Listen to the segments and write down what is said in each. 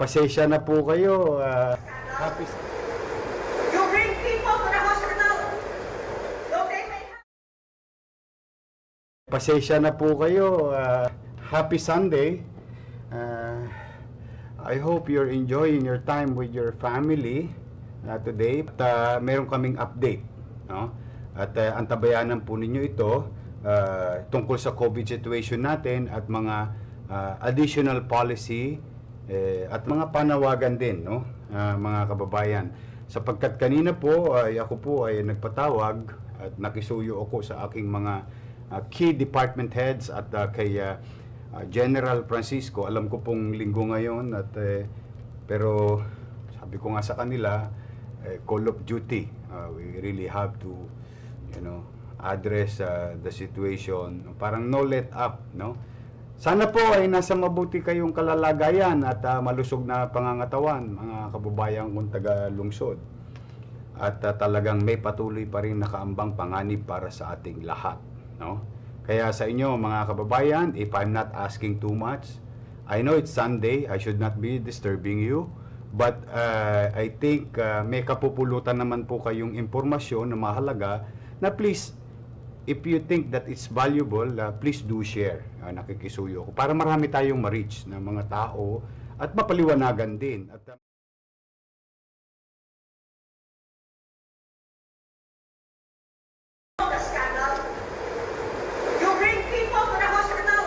Pasensya na po kayo. Happy... You bring people to the hospital. Don't they may have... Pasensya na po kayo. Happy Sunday. I hope you're enjoying your time with your family today. At meron kaming update, no? At antabayanan po ninyo ito tungkol sa COVID situation natin at mga additional policy at mga panawagan din, no? Mga kababayan. Sapagkat kanina po ako po ay nagpatawag at nakisuyo ako sa aking mga key department heads at kay General Francisco. Alam ko pong linggo ngayon at pero sabi ko nga sa kanila, call of duty. We really have to, address the situation. Parang no let up, no? Sana po ay nasa mabuti kayong kalalagayan at malusog na pangangatawan, mga kababayan kong taga-lungsod. At talagang may patuloy pa rin nakaambang panganib para sa ating lahat, no? Kaya sa inyo, mga kababayan, if I'm not asking too much, I know it's Sunday, I should not be disturbing you, but I think may kapupulutan naman po kayong impormasyon na mahalaga na please, if you think that it's valuable, please do share. Nakikisuyo ko para marami tayong ma-reach na mga tao at mapaliwanagan din. At The scandal. You bring people to the hospital.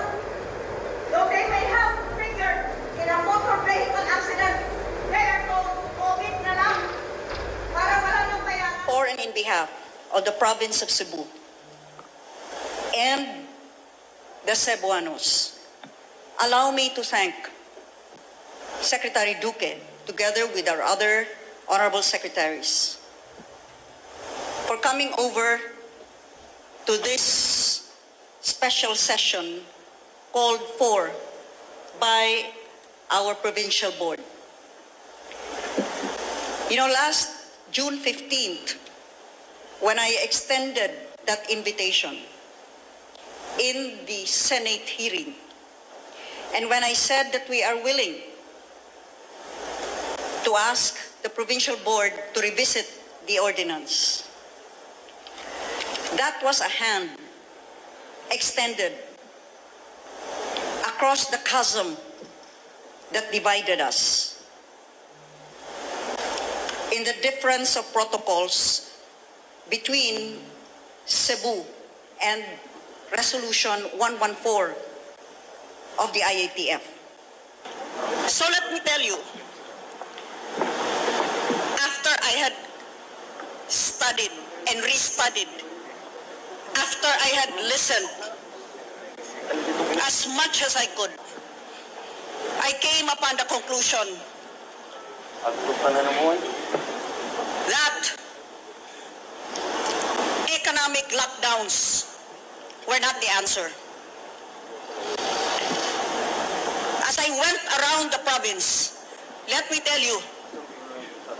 Though they may have triggered in a motor vehicle accident, they are told, COVID na lang. Para wala nang bayaran. For and in behalf of the province of Cebu and the Cebuanos, allow me to thank Secretary Duque, together with our other honorable secretaries, for coming over to this special session called for by our provincial board. Last June 15th, when I extended that invitation in the Senate hearing, and when I said that we are willing to ask the provincial board to revisit the ordinance, that was a hand extended across the chasm that divided us in the difference of protocols between Cebu and Resolution 114 of the IATF. So let me tell you, after I had studied and restudied, after I had listened as much as I could, I came upon the conclusion that economic lockdowns were not the answer. As I went around the province, let me tell you,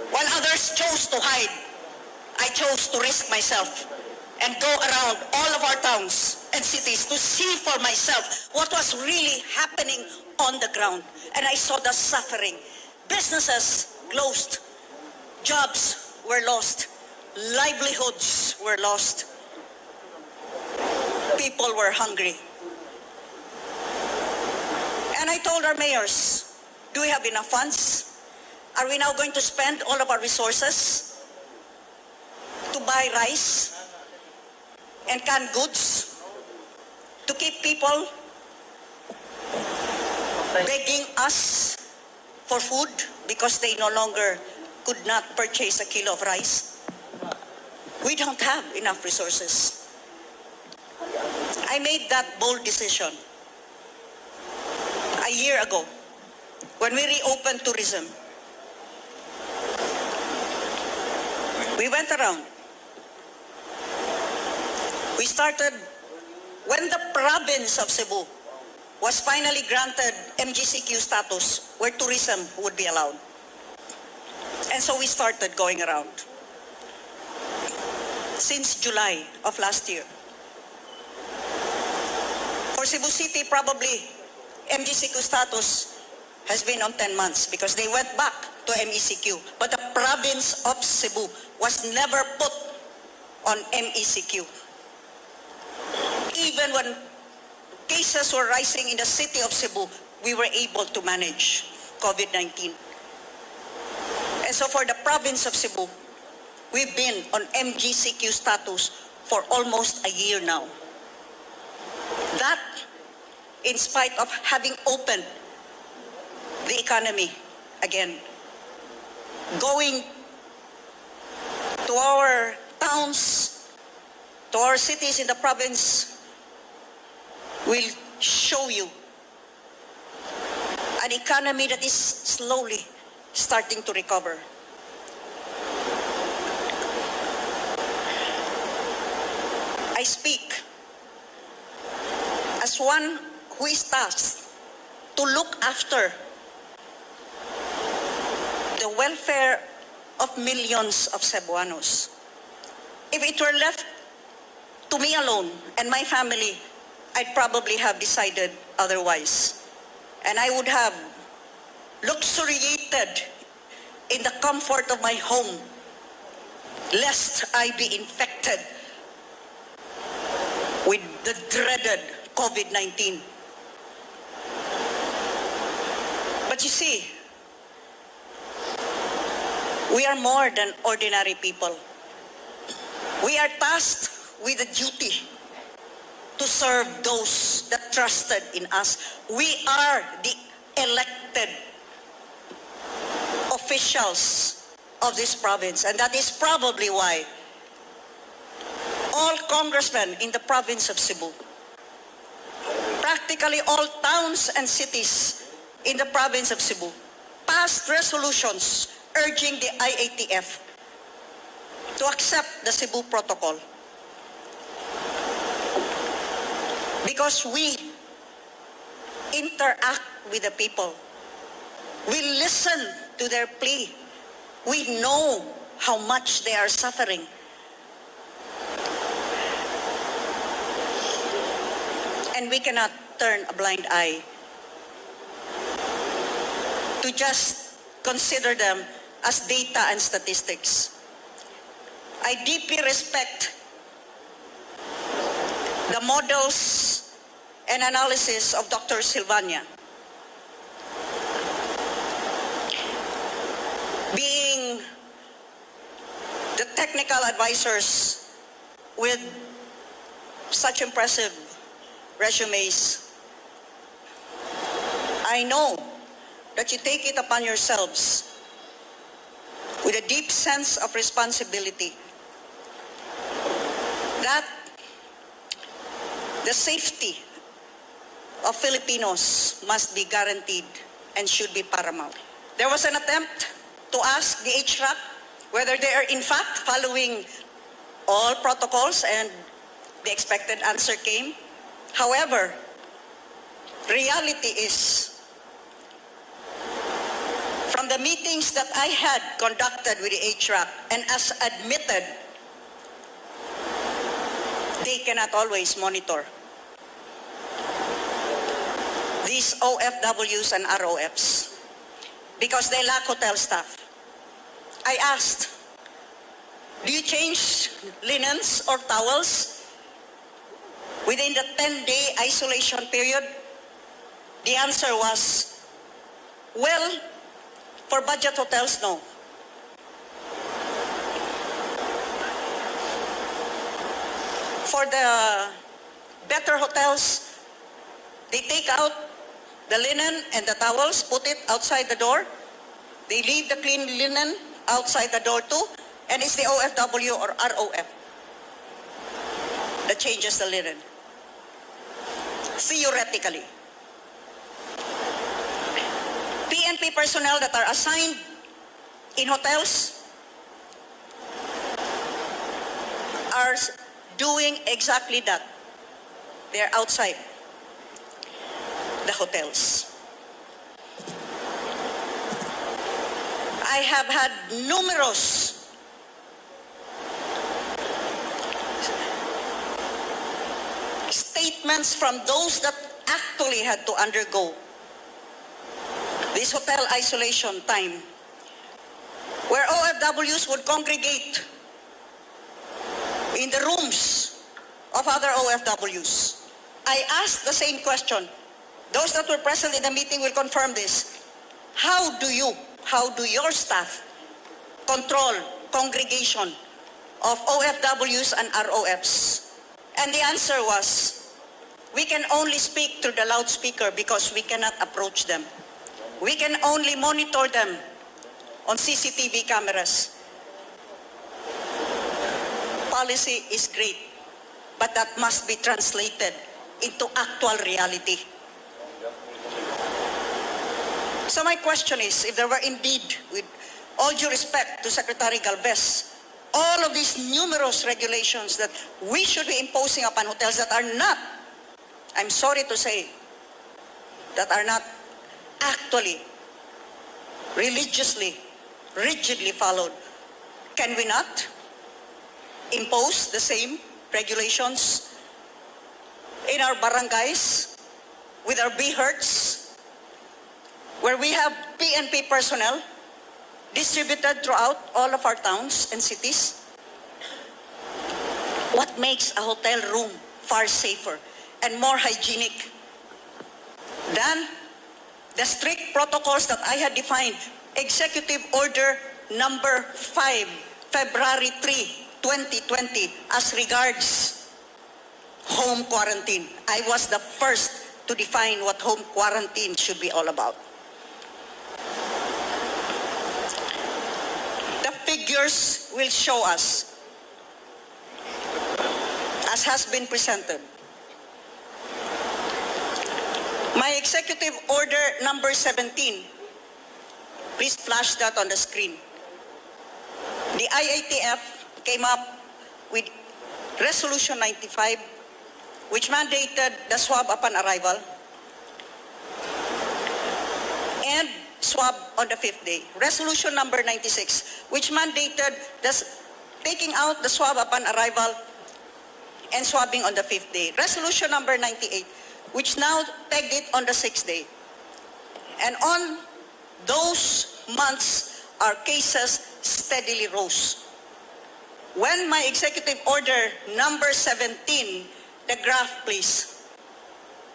while others chose to hide, I chose to risk myself and go around all of our towns and cities to see for myself what was really happening on the ground. And I saw the suffering. Businesses closed, jobs were lost, livelihoods were lost. People were hungry. And I told our mayors, do we have enough funds? Are we now going to spend all of our resources to buy rice and canned goods to keep people begging us for food because they no longer could not purchase a kilo of rice? We don't have enough resources. I made that bold decision a year ago when we reopened tourism. We went around. We started when the province of Cebu was finally granted MGCQ status where tourism would be allowed. And so we started going around. Since July of last year. For Cebu City, probably MGCQ status has been on 10 months because they went back to MECQ. But the province of Cebu was never put on MECQ. Even when cases were rising in the city of Cebu, we were able to manage COVID-19. And so for the province of Cebu, we've been on MGCQ status for almost a year now. That, in spite of having opened the economy again, going to our towns, to our cities in the province, will show you an economy that is slowly starting to recover. I speak as one who is tasked to look after the welfare of millions of Cebuanos. If it were left to me alone and my family, I'd probably have decided otherwise. And I would have luxuriated in the comfort of my home, lest I be infected with the dreaded COVID-19. But you see, we are more than ordinary people. We are tasked with a duty to serve those that trusted in us. We are the elected officials of this province, and that is probably why all congressmen in the province of Cebu, practically all towns and cities in the province of Cebu, passed resolutions urging the IATF to accept the Cebu Protocol. Because we interact with the people. We listen to their plea. We know how much they are suffering. And we cannot turn a blind eye to just consider them as data and statistics. I deeply respect the models and analysis of Dr. Silvania. Being the technical advisors with such impressive resumes, I know that you take it upon yourselves with a deep sense of responsibility that the safety of Filipinos must be guaranteed and should be paramount. There was an attempt to ask the HRAC whether they are in fact following all protocols, and the expected answer came. However, reality is, from the meetings that I had conducted with the HRAC, and as admitted, they cannot always monitor these OFWs and ROFs because they lack hotel staff. I asked, do you change linens or towels within the 10-day isolation period? The answer was, well, for budget hotels, no. For the better hotels, they take out the linen and the towels, put it outside the door. They leave the clean linen outside the door too, and it's the OFW or ROF that changes the linen. Theoretically. PNP personnel that are assigned in hotels are doing exactly that. They're outside the hotels. I have had numerous statements from those that actually had to undergo this hotel isolation time, where OFWs would congregate in the rooms of other OFWs. I asked the same question. Those that were present in the meeting will confirm this. How do your staff control congregation of OFWs and ROFs? And the answer was, we can only speak through the loudspeaker because we cannot approach them. We can only monitor them on CCTV cameras. Policy is great, but that must be translated into actual reality. So my question is, if there were indeed, with all due respect to Secretary Galvez, all of these numerous regulations that we should be imposing upon hotels that are not, I'm sorry to say, that are not actually religiously, rigidly followed, can we not impose the same regulations in our barangays, with our BHERTs, where we have PNP personnel distributed throughout all of our towns and cities? What makes a hotel room far safer and more hygienic than the strict protocols that I had defined? Executive Order number 5, February 3, 2020, as regards home quarantine. I was the first to define what home quarantine should be all about. The figures will show us, as has been presented. My Executive Order number 17, please flash that on the screen. The IATF came up with Resolution 95, which mandated the swab upon arrival and swab on the 5th day. Resolution number 96, which mandated taking out the swab upon arrival and swabbing on the 5th day. Resolution number 98, which now pegged it on the 6th day. And on those months, our cases steadily rose. When my Executive Order number 17, the graph please.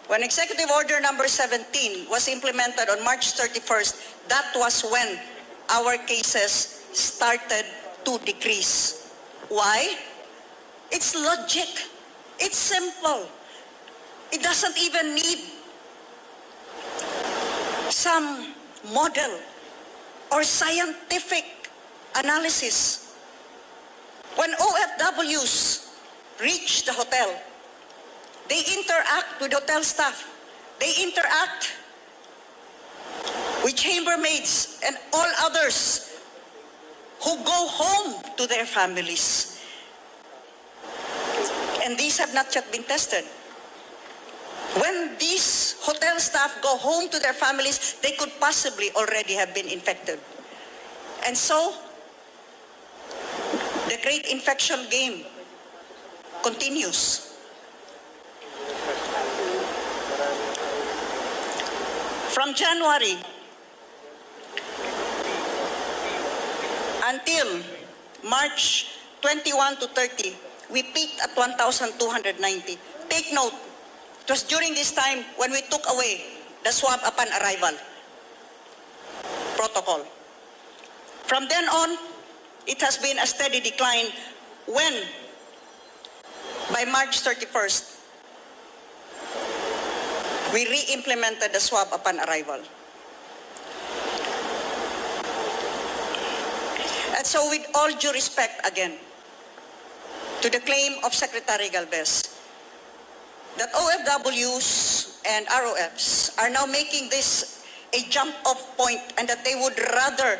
When Executive Order number 17 was implemented on March 31st, that was when our cases started to decrease. Why? It's logic. It's simple. It doesn't even need some model or scientific analysis. When OFWs reach the hotel, they interact with hotel staff. They interact with chambermaids and all others who go home to their families. And these have not yet been tested. When these hotel staff go home to their families, they could possibly already have been infected. And so, the great infection game continues. From January until March 21 to 30, we peaked at 1,290. Take note, it was during this time when we took away the swab upon arrival protocol. From then on, it has been a steady decline when, by March 31st, we re-implemented the swab upon arrival. And so with all due respect again to the claim of Secretary Galvez that OFWs and ROFs are now making this a jump-off point and that they would rather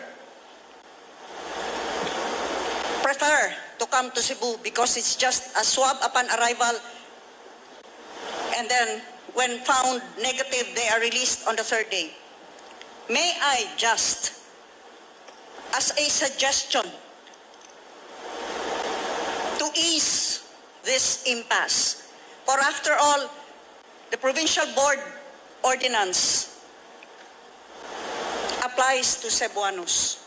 prefer to come to Cebu because it's just a swab upon arrival, and then when found negative, they are released on the 3rd day. May I just, as a suggestion to ease this impasse, for after all, the provincial board ordinance applies to Cebuanos.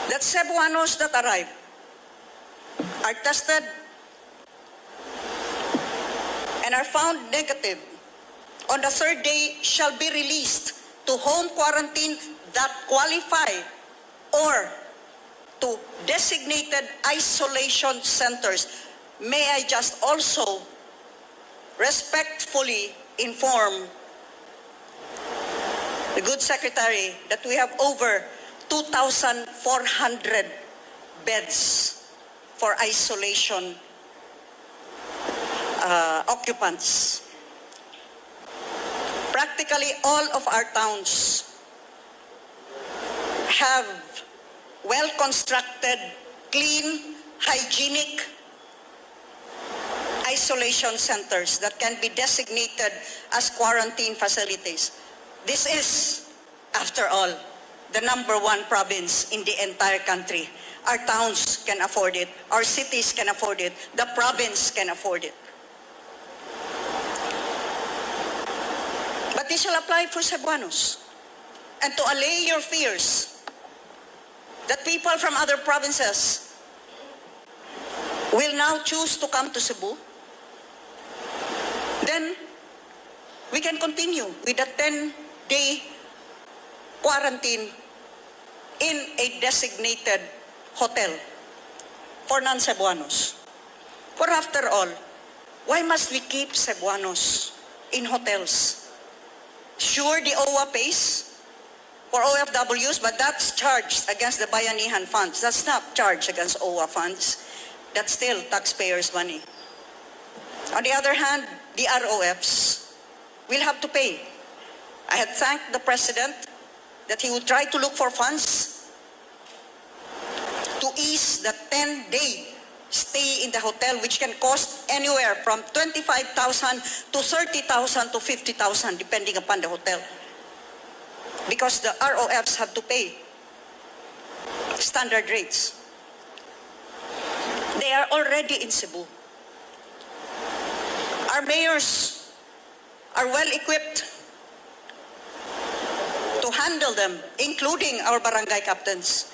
That Cebuanos that arrive are tested and are found negative on the third day shall be released to home quarantine that qualify or to designated isolation centers. May I just also respectfully inform the good secretary that we have over 2,400 beds for isolation occupants. Practically all of our towns have well-constructed, clean, hygienic isolation centers that can be designated as quarantine facilities. This is, after all, the #1 province in the entire country. Our towns can afford it. Our cities can afford it. The province can afford it. But this shall apply for Cebuanos. And to allay your fears that people from other provinces will now choose to come to Cebu, then we can continue with a 10-day quarantine in a designated hotel for non-Cebuanos. For after all, why must we keep Cebuanos in hotels? Sure, the OWA pays for OFWs, but that's charged against the Bayanihan funds. That's not charged against OWA funds. That's still taxpayers' money. On the other hand, the ROFs will have to pay. I had thanked the President that he would try to look for funds to ease the 10-day stay in the hotel, which can cost anywhere from 25,000 to 30,000 to 50,000, depending upon the hotel. Because the ROFs have to pay standard rates. They are already in Cebu. Our mayors are well equipped to handle them, including our barangay captains.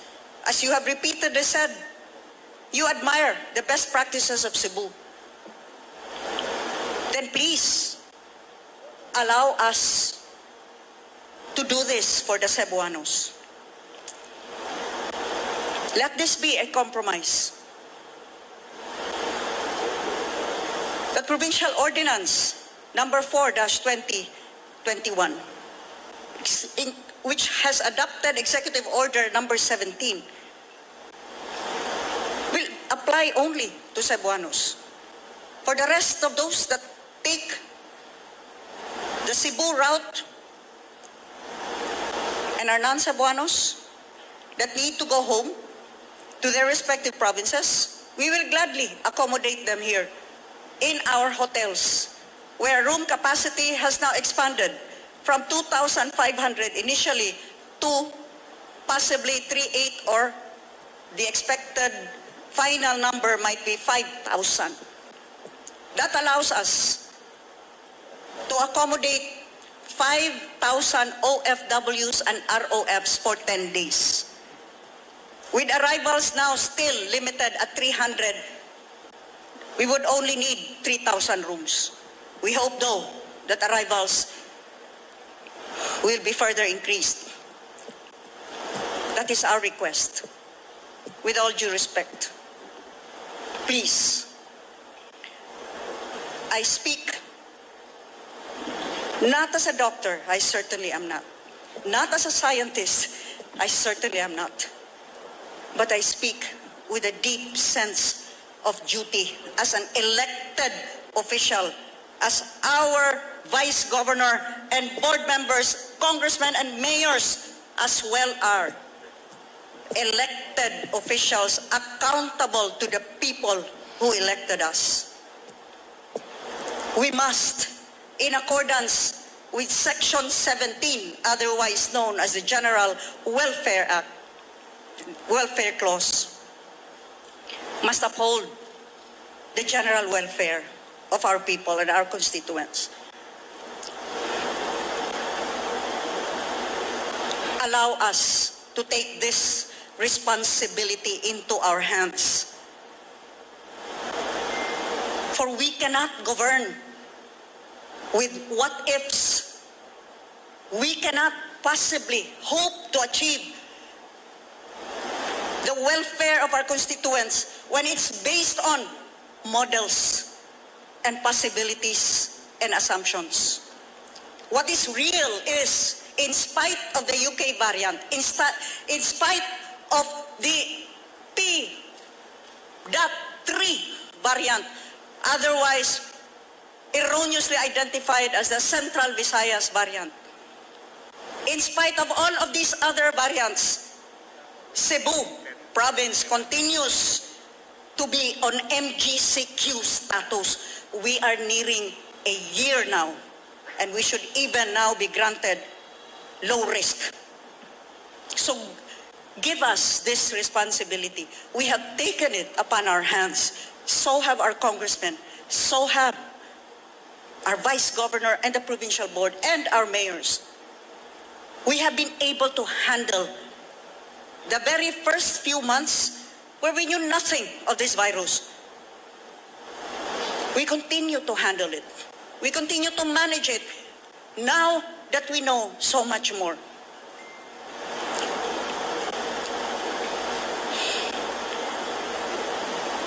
As you have repeatedly said, you admire the best practices of Cebu. Then please allow us to do this for the Cebuanos. Let this be a compromise. The Provincial Ordinance number 4-2021, which has adopted Executive Order number 17, will apply only to Cebuanos. For the rest of those that take the Cebu route and are non-Cebuanos that need to go home to their respective provinces, we will gladly accommodate them here in our hotels, where room capacity has now expanded from 2,500 initially to possibly 3,800, or the expected final number might be 5,000. That allows us to accommodate 5,000 OFWs and ROFs for 10 days. With arrivals now still limited at 300, we would only need 3,000 rooms. We hope, though, that arrivals will be further increased. That is our request. With all due respect, please, I speak not as a doctor, I certainly am not. Not as a scientist, I certainly am not. But I speak with a deep sense of duty as an elected official, as our vice governor and board members, congressmen and mayors as well are elected officials accountable to the people who elected us. We must, in accordance with Section 17, otherwise known as the General Welfare Act, Welfare Clause, must uphold the general welfare of our people and our constituents. allow us to take this responsibility into our hands. For we cannot govern with what-ifs. We cannot possibly hope to achieve the welfare of our constituents when it's based on models and possibilities and assumptions. What is real is, in spite of the UK variant, in spite of the P.3 variant, otherwise erroneously identified as the Central Visayas variant, in spite of all of these other variants, Cebu province continues to be on MGCQ status. We are nearing a year now, and we should even now be granted low risk. So give us this responsibility. We have taken it upon our hands. So have our congressmen. So have our vice governor and the provincial board and our mayors. We have been able to handle the very first few months where we knew nothing of this virus. We continue to handle it. We continue to manage it now that we know so much more.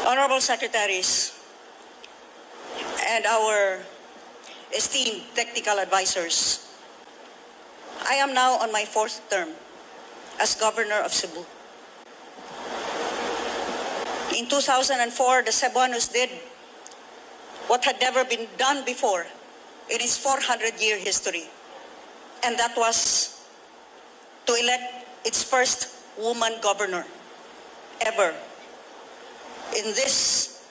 Honorable Secretaries and our esteemed technical advisors, I am now on my 4th term as Governor of Cebu. In 2004, the Cebuanos did what had never been done before in its 400-year history, and that was to elect its first woman governor ever in this,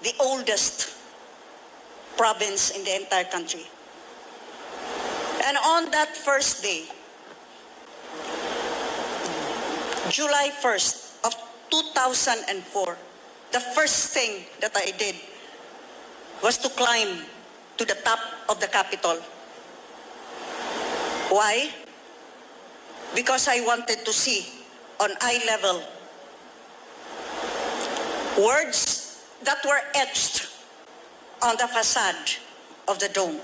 the oldest province in the entire country. And on that first day, July 1st of 2004, the first thing that I did was to climb to the top of the Capitol. Why? Because I wanted to see on eye level words that were etched on the facade of the dome.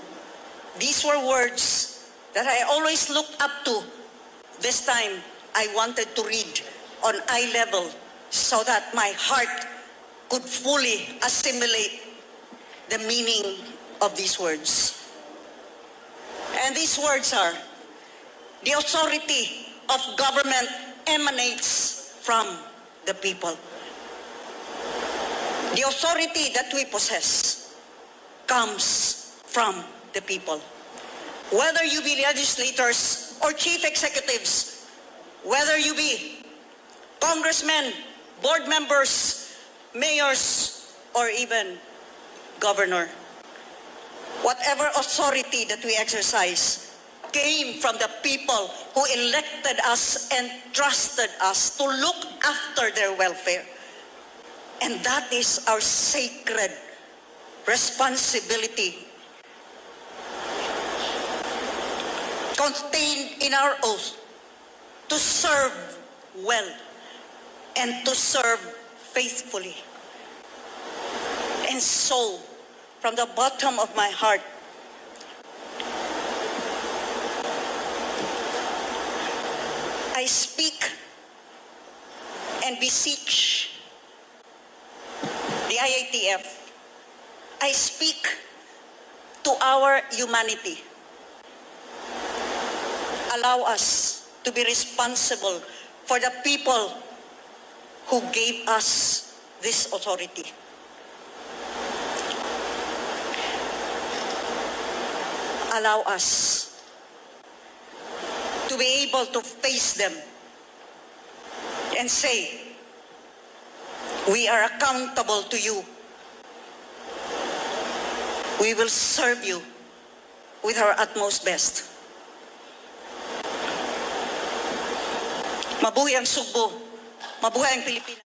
These were words that I always looked up to. This time, I wanted to read on eye level so that my heart could fully assimilate the meaning of these words. And these words are, the authority of government emanates from the people. The authority that we possess comes from the people. Whether you be legislators or chief executives, whether you be congressmen, board members, mayors, or even governor, whatever authority that we exercise came from the people who elected us and trusted us to look after their welfare. And that is our sacred responsibility contained in our oath to serve well and to serve faithfully. And so, from the bottom of my heart, I speak and beseech the IATF. I speak to our humanity. Allow us to be responsible for the people who gave us this authority. Allow us to be able to face them and say, we are accountable to you. We will serve you with our utmost best. Mabuhay ang Sugbo, mabuhay ang Pilipinas.